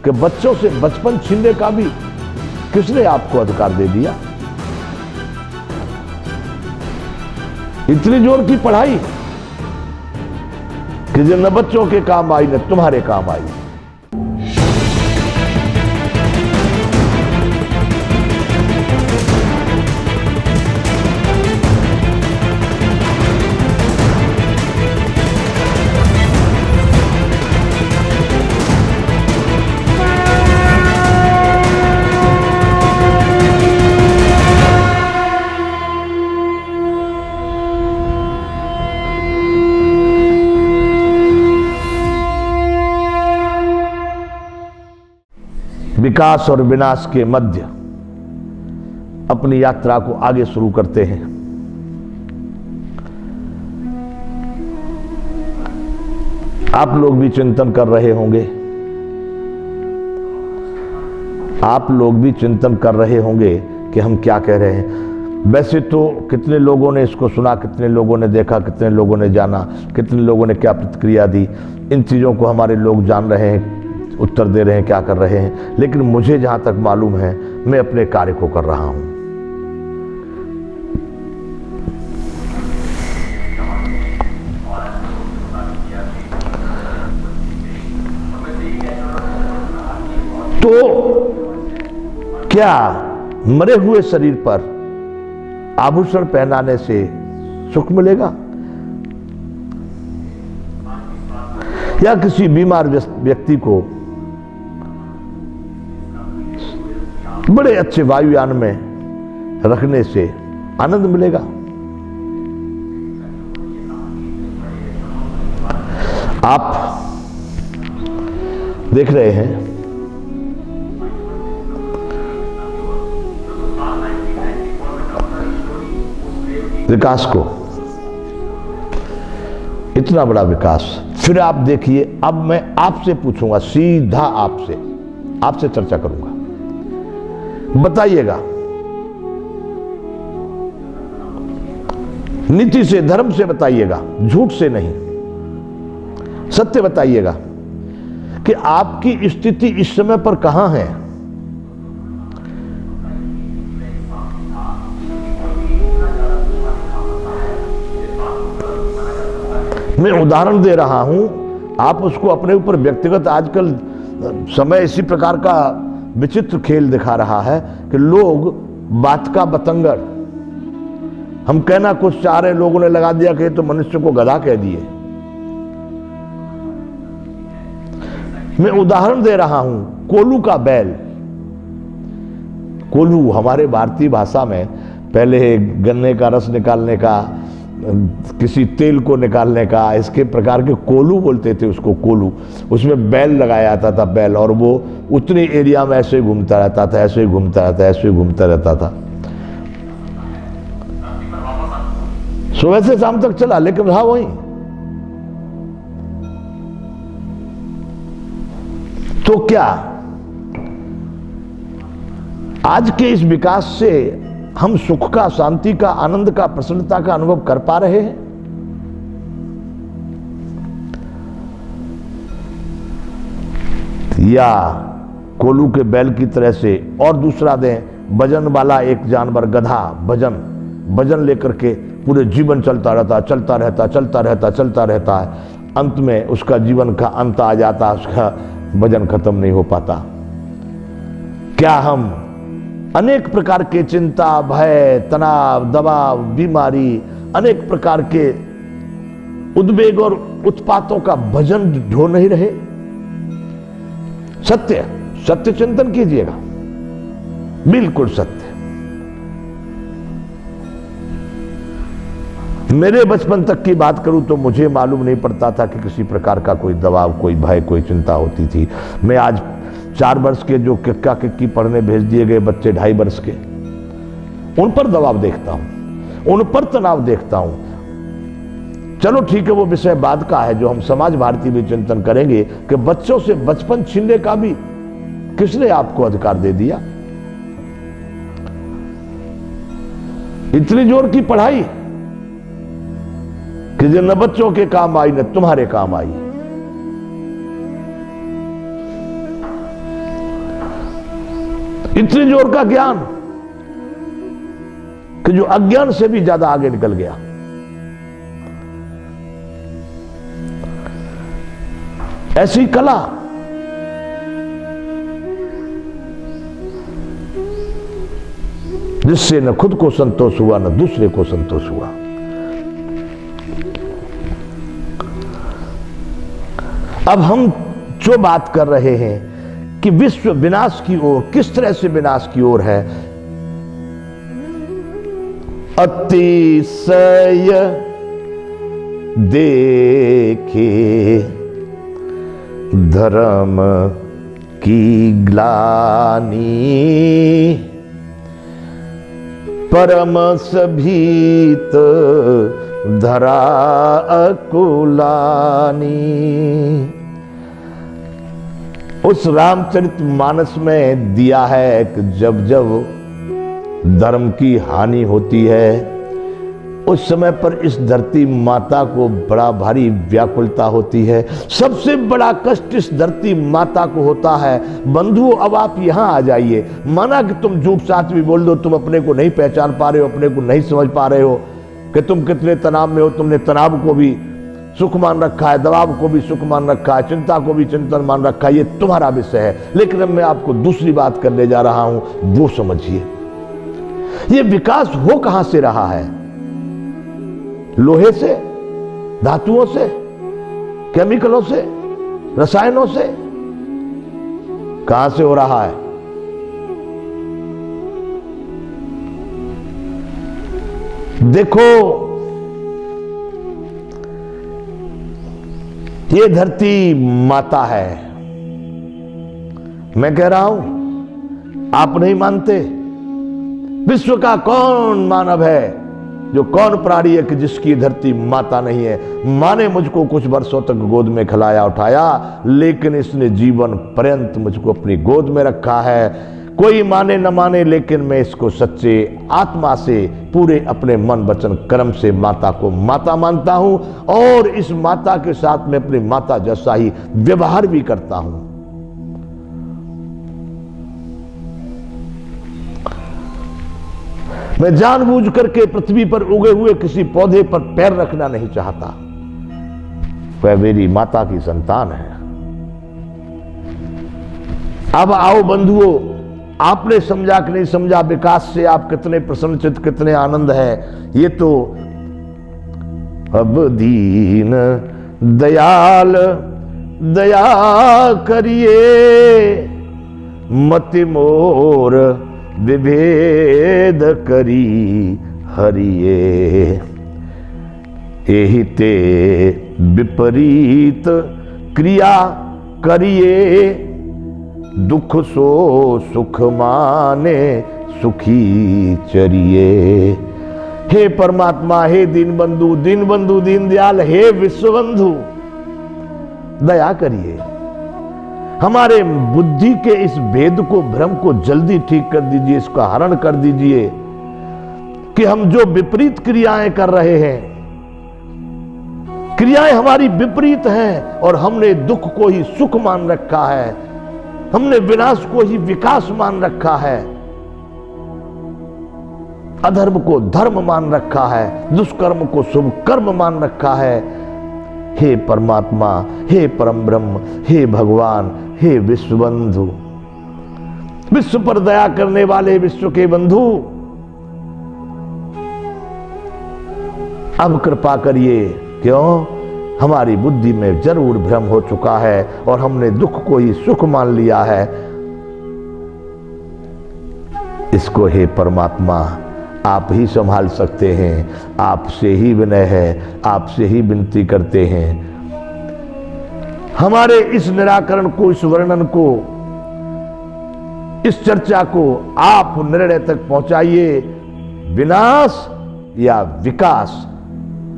कि बच्चों से बचपन छीनने का भी किसने आपको अधिकार दे दिया? इतनी जोर की पढ़ाई कि जो न बच्चों के काम आई न तुम्हारे काम आई। विकास और विनाश के मध्य अपनी यात्रा को आगे शुरू करते हैं। आप लोग भी चिंतन कर रहे होंगे, आप लोग भी चिंतन कर रहे होंगे कि हम क्या कह रहे हैं। वैसे तो कितने लोगों ने इसको सुना, कितने लोगों ने देखा, कितने लोगों ने जाना, कितने लोगों ने क्या प्रतिक्रिया दी, इन चीज़ों को हमारे लोग जान रहे हैं, उत्तर दे रहे हैं, क्या कर रहे हैं। लेकिन मुझे जहां तक मालूम है मैं अपने कार्य को कर रहा हूं। तो क्या मरे हुए शरीर पर आभूषण पहनाने से सुख मिलेगा, या किसी बीमार व्यक्ति को बड़े अच्छे वायुयान में रखने से आनंद मिलेगा? आप देख रहे हैं विकास को, इतना बड़ा विकास। फिर आप देखिए, अब मैं आपसे पूछूंगा, सीधा आपसे चर्चा करूंगा। बताइएगा, नीति से, धर्म से बताइएगा, झूठ से नहीं, सत्य बताइएगा कि आपकी स्थिति इस समय पर कहां है। मैं उदाहरण दे रहा हूं, आप उसको अपने ऊपर व्यक्तिगत, आजकल समय इसी प्रकार का विचित्र खेल दिखा रहा है कि लोग बात का बतंगड़, हम कहना कुछ चाह रहे, लोगों ने लगा दिया कि तो मनुष्य को गधा कह दिए। मैं उदाहरण दे रहा हूं, कोल्हू का बैल। कोल्हू हमारे भारतीय भाषा में पहले गन्ने का रस निकालने का, किसी तेल को निकालने का, इसके प्रकार के कोल्हू बोलते थे उसको, कोल्हू। उसमें बैल लगाया जाता था, बैल, और वो उतनी एरिया में ऐसे ही घूमता रहता था, ऐसे ही घूमता रहता, ऐसे ही घूमता रहता था। सुबह से शाम तक चला, लेकिन रहा वहीं। तो क्या आज के इस विकास से हम सुख का, शांति का, आनंद का, प्रसन्नता का अनुभव कर पा रहे हैं? या कोल्हू के बैल की तरह से और दूसरा दें, वजन वाला एक जानवर, गधा, वजन लेकर के पूरे जीवन चलता रहता है, अंत में उसका जीवन का अंत आ जाता, उसका वजन खत्म नहीं हो पाता। क्या हम अनेक प्रकार के चिंता, भय, तनाव, दबाव, बीमारी, अनेक प्रकार के उद्वेग और उत्पातों का भजन ढो नहीं रहे? सत्य चिंतन कीजिएगा, बिल्कुल सत्य। मेरे बचपन तक की बात करूं तो मुझे मालूम नहीं पड़ता था कि किसी प्रकार का कोई दबाव, कोई भय, कोई चिंता होती थी। मैं आज 4 वर्ष के जो किक्का किक्की पढ़ने भेज दिए गए बच्चे, 2.5 वर्ष के, उन पर दबाव देखता हूं, उन पर तनाव देखता हूं। चलो ठीक है, वो विषय बाद का है, जो हम समाज भारती में चिंतन करेंगे कि बच्चों से बचपन छीनने का भी किसने आपको अधिकार दे दिया? इतनी जोर की पढ़ाई कि जो न बच्चों के काम आई न तुम्हारे काम आई। इतने जोर का ज्ञान कि जो अज्ञान से भी ज्यादा आगे निकल गया। ऐसी कला जिससे न खुद को संतोष हुआ न दूसरे को संतोष हुआ। अब हम जो बात कर रहे हैं कि विश्व विनाश की ओर, किस तरह से विनाश की ओर है। अतिशय देखे धर्म की ग्लानि, परम सभीत धरा अकुलानी। उस रामचरितमानस में दिया है कि जब जब धर्म की हानि होती है उस समय पर इस धरती माता को बड़ा भारी व्याकुलता होती है। सबसे बड़ा कष्ट इस धरती माता को होता है। बंधुओं, अब आप यहां आ जाइए। माना कि तुम झूठ साथ भी बोल दो, तुम अपने को नहीं पहचान पा रहे हो, अपने को नहीं समझ पा रहे हो कि तुम कितने तनाव में हो। तुमने तनाव को भी सुख मान रखा है, दबाव को भी सुख मान रखा है, चिंता को भी चिंतन मान रखा है। ये तुम्हारा विषय है। लेकिन अब मैं आपको दूसरी बात करने जा रहा हूं, वो समझिए। ये विकास हो कहां से रहा है? लोहे से, धातुओं से, केमिकलों से, रसायनों से? कहां से हो रहा है? देखो, ये धरती माता है। मैं कह रहा हूं, आप नहीं मानते। विश्व का कौन मानव है, जो कौन प्राणी है कि जिसकी धरती माता नहीं है? माने मुझको कुछ वर्षों तक गोद में खिलाया उठाया, लेकिन इसने जीवन पर्यंत मुझको अपनी गोद में रखा है। कोई माने न माने, लेकिन मैं इसको सच्चे आत्मा से, पूरे अपने मन वचन कर्म से माता को माता मानता हूं और इस माता के साथ में अपनी माता जैसा ही व्यवहार भी करता हूं। मैं जानबूझ करके पृथ्वी पर उगे हुए किसी पौधे पर पैर रखना नहीं चाहता। वह मेरी माता की संतान है। अब आओ बंधुओं, आपने समझा कि नहीं समझा, विकास से आप कितने प्रसन्नचित, कितने आनंद है। ये तो अब दीन दयाल दया करिए, मति मोर विभेद करी हरिये। एहि ते विपरीत क्रिया करिए, दुख सो सुख माने सुखी चरिए। हे परमात्मा, हे दीन बंधु दीन दयाल, हे विश्व बंधु, दया करिए। हमारे बुद्धि के इस भेद को, भ्रम को जल्दी ठीक कर दीजिए, इसका हरण कर दीजिए कि हम जो विपरीत क्रियाएं कर रहे हैं, क्रियाएं हमारी विपरीत हैं और हमने दुख को ही सुख मान रखा है, हमने विनाश को ही विकास मान रखा है, अधर्म को धर्म मान रखा है, दुष्कर्म को शुभ कर्म मान रखा है। हे परमात्मा, हे परम ब्रह्म, हे भगवान, हे विश्व बंधु, विश्व पर दया करने वाले विश्व के बंधु, अब कृपा करिए। क्यों? हमारी बुद्धि में जरूर भ्रम हो चुका है और हमने दुख को ही सुख मान लिया है। इसको हे परमात्मा आप ही संभाल सकते हैं। आपसे ही विनय है, आपसे ही विनती करते हैं। हमारे इस निराकरण को, इस वर्णन को, इस चर्चा को आप निर्णय तक पहुंचाइए। विनाश या विकास,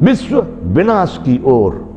विश्व विनाश की ओर